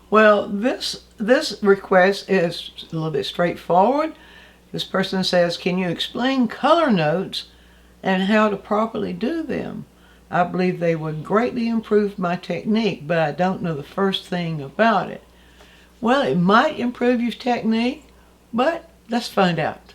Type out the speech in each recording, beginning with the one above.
Well, this request is a little bit straightforward. This person says, can you explain color notes and how to properly do them? I believe they would greatly improve my technique, but I don't know the first thing about it. Well, it might improve your technique, but let's find out.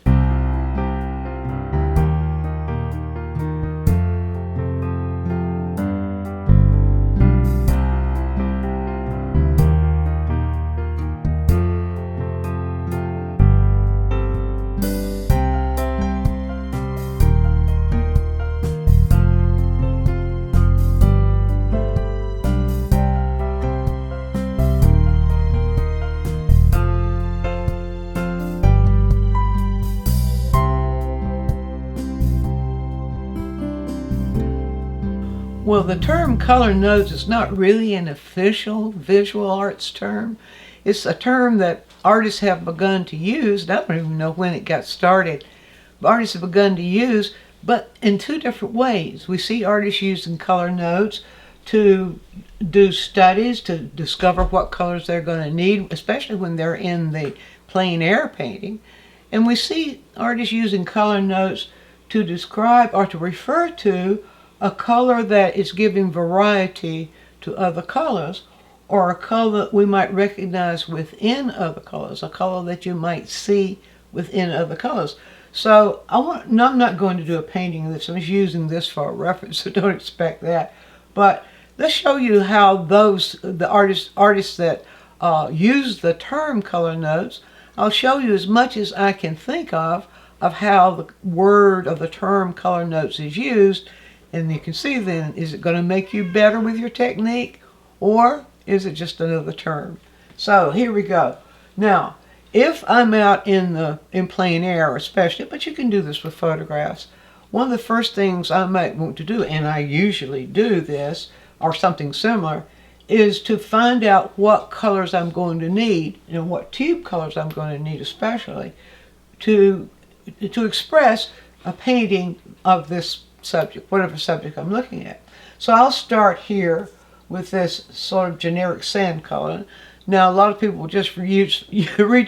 Well, the term color notes is not really an official visual arts term. It's a term that artists have begun to use. I don't even know when it got started. But artists have begun to use, but in two different ways. We see artists using color notes to do studies, to discover what colors they're going to need, especially when they're in the plein air painting. And we see artists using color notes to describe or to refer to a color that is giving variety to other colors, or a color that we might recognize within other colors, a color that you might see within other colors. So I'm not going to do a painting of this. I'm just using this for a reference, so don't expect that. But let's show you how the artists that use the term color notes, I'll show you as much as I can think of how the word of the term color notes is used. And you can see then, is it going to make you better with your technique, or is it just another term? So here we go. Now, if I'm out in plein air especially, but you can do this with photographs, one of the first things I might want to do, and I usually do this, or something similar, is to find out what colors I'm going to need, and what tube colors I'm going to need especially, to express a painting of this subject, whatever subject I'm looking at. So I'll start here with this sort of generic sand color. Now, a lot of people just reach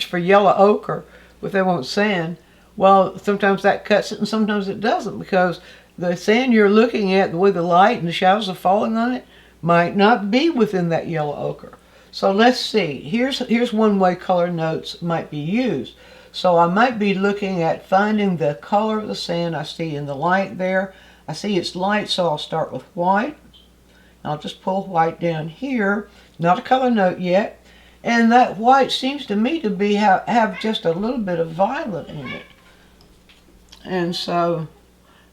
for yellow ochre if they want sand. Well, sometimes that cuts it and sometimes it doesn't, because the sand you're looking at, the way the light and the shadows are falling on it, might not be within that yellow ochre. So let's see. Here's one way color notes might be used. So I might be looking at finding the color of the sand I see in the light there. I see it's light, so I'll start with white. I'll just pull white down here. Not a color note yet. And that white seems to me to have just a little bit of violet in it. And so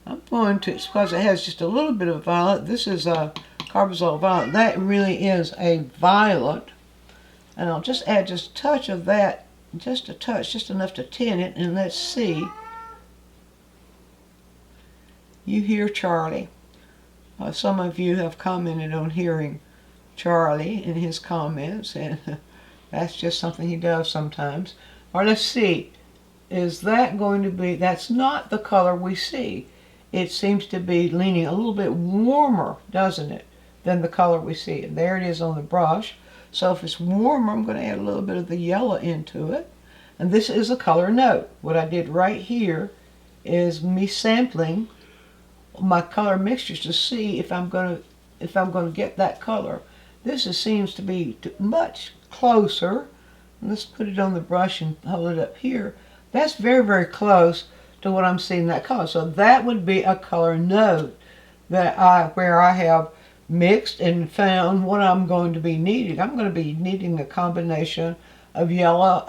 I'm going to, because it has just a little bit of violet. This is a carbazole violet. That really is a violet. And I'll just add just a touch of that, just a touch, just enough to tint it. And let's see. You hear Charlie. Some of you have commented on hearing Charlie in his comments, and that's just something he does sometimes. Or let's see, is that going to be, that's not the color we see. It seems to be leaning a little bit warmer, doesn't it, than the color we see. And there it is on the brush. So if it's warmer, I'm going to add a little bit of the yellow into it. And this is a color note. What I did right here is me sampling my color mixtures to see if I'm going to get that color. This seems to be much closer. Let's put it on the brush and hold it up here. That's very, very close to what I'm seeing that color. So that would be a color note where I have mixed and found what I'm going to be needing. I'm going to be needing a combination of yellow,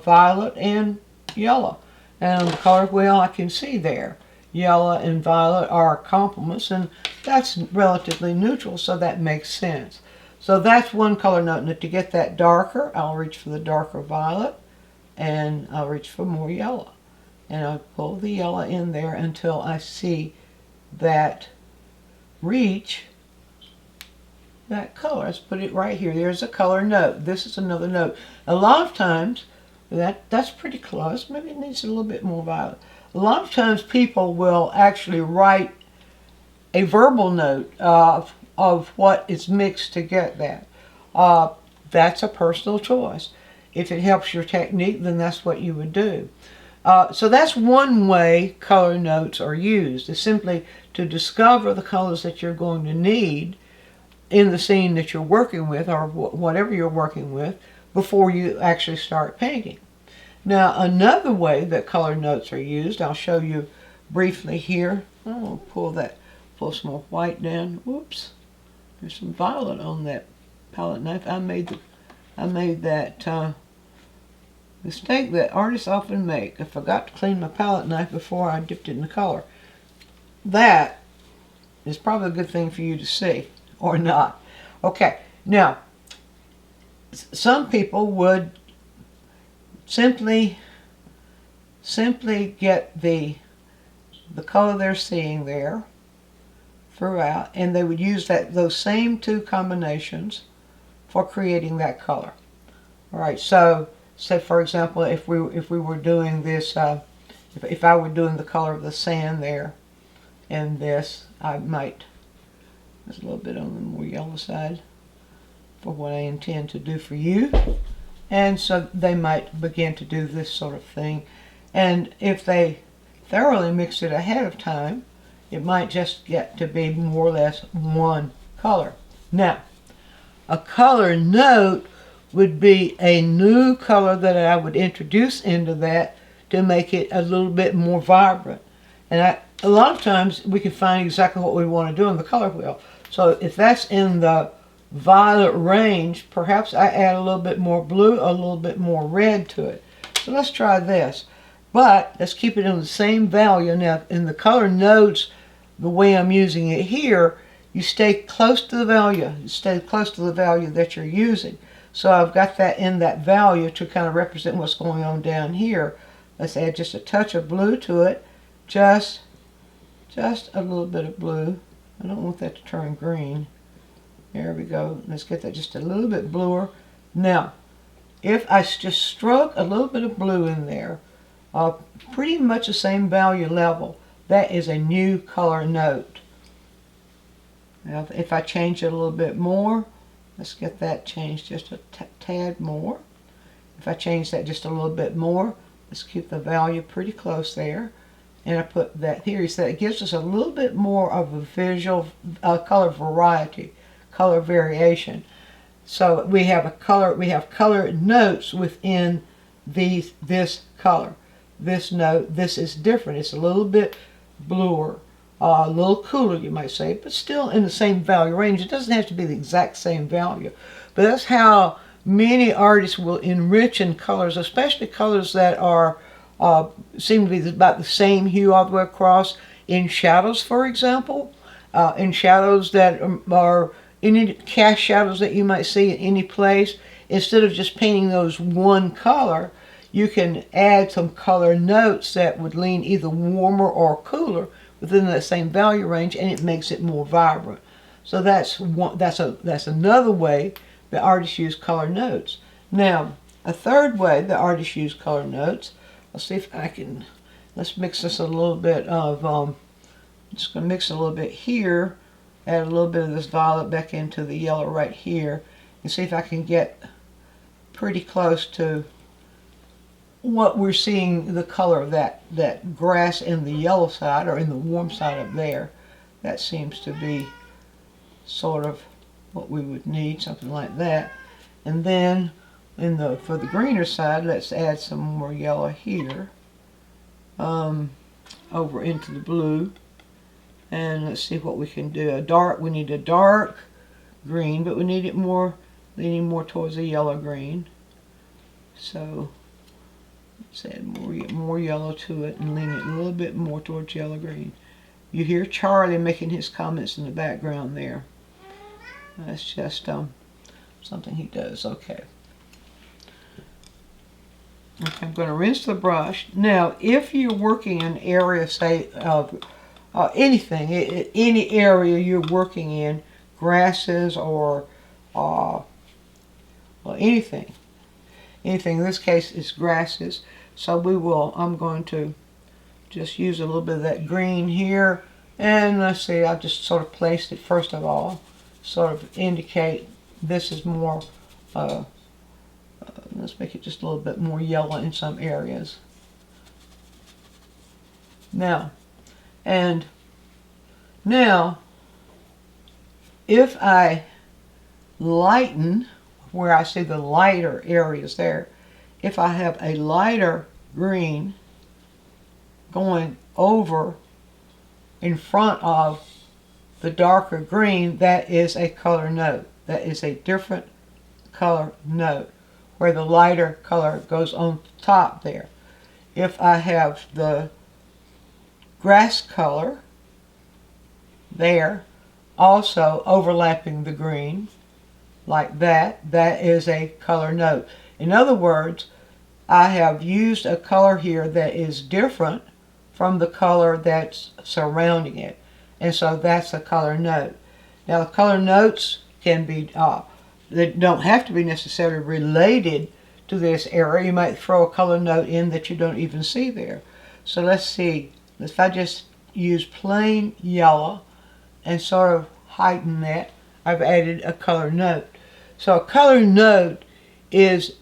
violet and yellow. And on the color wheel I can see there, yellow and violet are complements, and that's relatively neutral, so that makes sense. So that's one color note. And to get that darker, I'll reach for the darker violet, and I'll reach for more yellow. And I'll pull the yellow in there until I see that reach that color. Let's put it right here. There's a color note. This is another note. A lot of times, that's pretty close. Maybe it needs a little bit more violet. A lot of times people will actually write a verbal note of what is mixed to get that. that's a personal choice. If it helps your technique, then that's what you would do. So that's one way color notes are used, is simply to discover the colors that you're going to need in the scene that you're working with, or whatever you're working with, before you actually start painting. Now, another way that color notes are used, I'll show you briefly here. I'll pull some more white down. Whoops, there's some violet on that palette knife. I made that mistake that artists often make. I forgot to clean my palette knife before I dipped it in the color. That is probably a good thing for you to see, or not. Okay, now, some people would simply get the color they're seeing there throughout, and they would use those same two combinations for creating that color. All right, so say for example, if we were doing this, if I were doing the color of the sand there, and this, I might, there's a little bit on the more yellow side for what I intend to do for you. And so they might begin to do this sort of thing. And if they thoroughly mix it ahead of time, it might just get to be more or less one color. Now, a color note would be a new color that I would introduce into that to make it a little bit more vibrant. And a lot of times we can find exactly what we want to do in the color wheel. So if that's in the violet range, perhaps I add a little bit more blue, a little bit more red to it. So let's try this. But let's keep it in the same value. Now, in the color notes, the way I'm using it here, you stay close to the value. You stay close to the value that you're using. So I've got that in that value to kind of represent what's going on down here. Let's add just a touch of blue to it. Just a little bit of blue. I don't want that to turn green. There we go. Let's get that just a little bit bluer. Now, if I just stroke a little bit of blue in there, pretty much the same value level, that is a new color note. Now, if I change it a little bit more, let's get that changed just a tad more. If I change that just a little bit more, let's keep the value pretty close there. And I put that here, so it gives us a little bit more of a visual color variety, color variation. So we have color notes within this color. This note, this is different. It's a little bit bluer, a little cooler, you might say, but still in the same value range. It doesn't have to be the exact same value, but that's how many artists will enrich in colors, especially colors that are seem to be about the same hue all the way across. In shadows, for example, in shadows that are any cast shadows that you might see in any place, instead of just painting those one color, you can add some color notes that would lean either warmer or cooler within that same value range, and it makes it more vibrant. So that's another way that artists use color notes. Now, a third way that artists use color notes, let's see if I can, let's mix this a little bit of, I'm just going to mix a little bit here, add a little bit of this violet back into the yellow right here, and see if I can get pretty close to what we're seeing, the color of that grass in the yellow side, or in the warm side up there. That seems to be sort of what we would need, something like that. And then for the greener side, let's add some more yellow here, over into the blue, and let's see what we can do. We need a dark green, but we need it leaning more towards the yellow green. So let's add more yellow to it and lean it a little bit more towards yellow green. You hear Charlie making his comments in the background there. That's just something he does. Okay. Okay, I'm going to rinse the brush. Now, if you're working in an area, say, of anything, any area you're working in, grasses or anything. Anything, in this case, is grasses. So I'm going to just use a little bit of that green here. And let's see, I've just sort of placed it first of all, sort of indicate this is more Let's make it just a little bit more yellow in some areas. Now, if I lighten where I see the lighter areas there, if I have a lighter green going over in front of the darker green, that is a color note. That is a different color note, where the lighter color goes on top there. If I have the grass color there also overlapping the green like that, that is a color note. In other words, I have used a color here that is different from the color that's surrounding it, and so that's a color note. Now, the color notes can be they don't have to be necessarily related to this area. You might throw a color note in that you don't even see there. So let's see, if I just use plain yellow and sort of heighten that, I've added a color note. So a color note is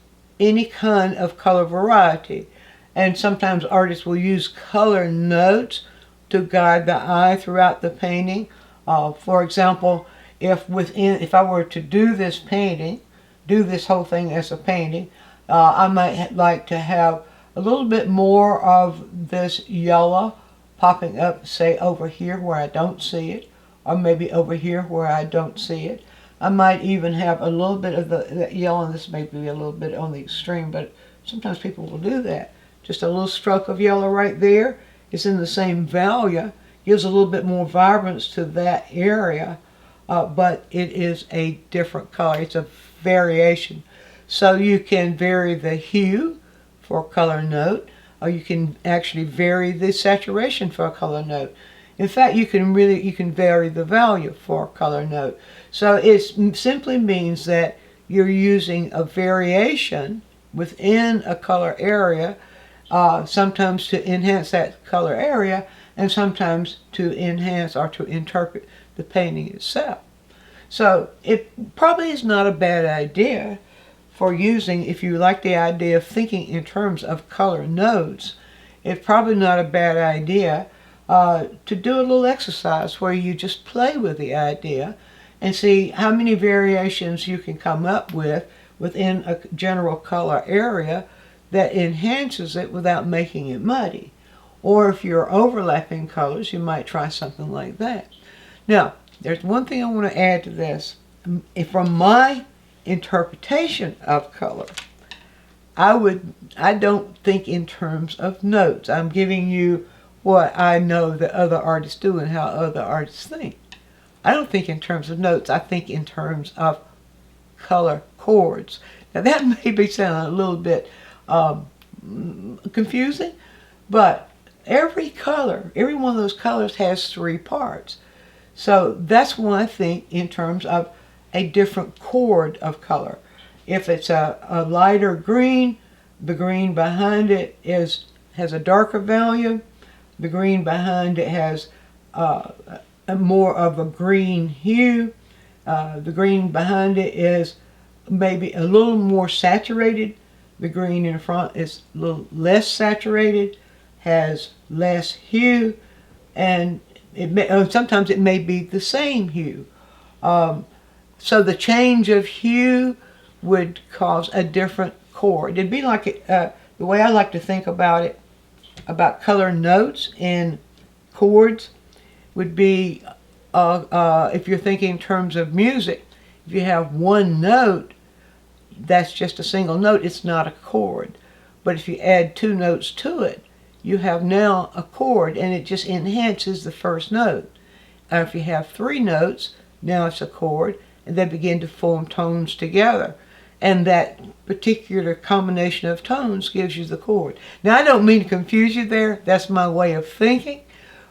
any kind of color variety, and sometimes artists will use color notes to guide the eye throughout the painting. For example, if I were to do this painting, do this whole thing as a painting, I might like to have a little bit more of this yellow popping up, say over here where I don't see it, or maybe over here where I don't see it. I might even have a little bit of the yellow, and this may be a little bit on the extreme, but sometimes people will do that. Just a little stroke of yellow right there. It's in the same value, gives a little bit more vibrance to that area, but it is a different color. It's a variation. So you can vary the hue for a color note, or you can actually vary the saturation for a color note. In fact, you can vary the value for a color note. So it simply means that you're using a variation within a color area, sometimes to enhance that color area, and sometimes to enhance or to interpret the painting itself. So it probably is not a bad idea for using, if you like the idea of thinking in terms of color notes, it's probably not a bad idea to do a little exercise where you just play with the idea and see how many variations you can come up with within a general color area that enhances it without making it muddy. Or if you're overlapping colors, you might try something like that. Now, there's one thing I want to add to this. From my interpretation of color, I don't think in terms of notes. I'm giving you what I know that other artists do and how other artists think. I don't think in terms of notes. I think in terms of color chords. Now that may be sounding a little bit confusing, but every color, every one of those colors has three parts. So that's why I think in terms of a different chord of color. If it's a lighter green, the green behind it has a darker value. The green behind it has more of a green hue. The green behind it is maybe a little more saturated. The green in front is a little less saturated, has less hue, and sometimes it may be the same hue. So the change of hue would cause a different chord. It'd be like the way I like to think about it, about color notes and chords, would be if you're thinking in terms of music, if you have one note that's just a single note, it's not a chord. But if you add two notes to it, you have now a chord, and it just enhances the first note. And if you have three notes, now it's a chord, and they begin to form tones together. And that particular combination of tones gives you the chord. Now, I don't mean to confuse you there. That's my way of thinking.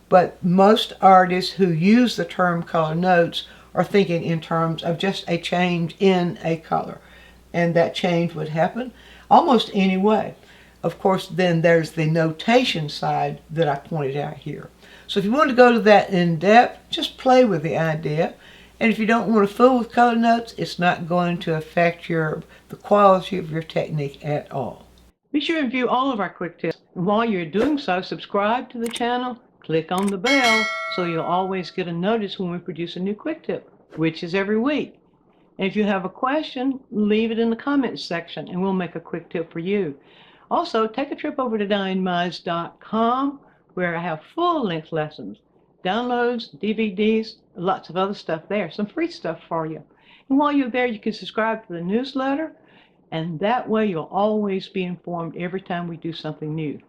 But most artists who use the term color notes are thinking in terms of just a change in a color. And that change would happen almost any way. Of course, then there's the notation side that I pointed out here. So if you want to go to that in depth, just play with the idea And if you don't want to fool with color notes, it's not going to affect the quality of your technique at all. Be sure and view all of our quick tips. And while you're doing so, subscribe to the channel, click on the bell so you'll always get a notice when we produce a new quick tip, which is every week. And if you have a question, leave it in the comments section and we'll make a quick tip for you. Also, take a trip over to DianneMize.com where I have full-length lessons, downloads, DVDs, lots of other stuff there, some free stuff for you. And while you're there, you can subscribe to the newsletter, and that way you'll always be informed every time we do something new.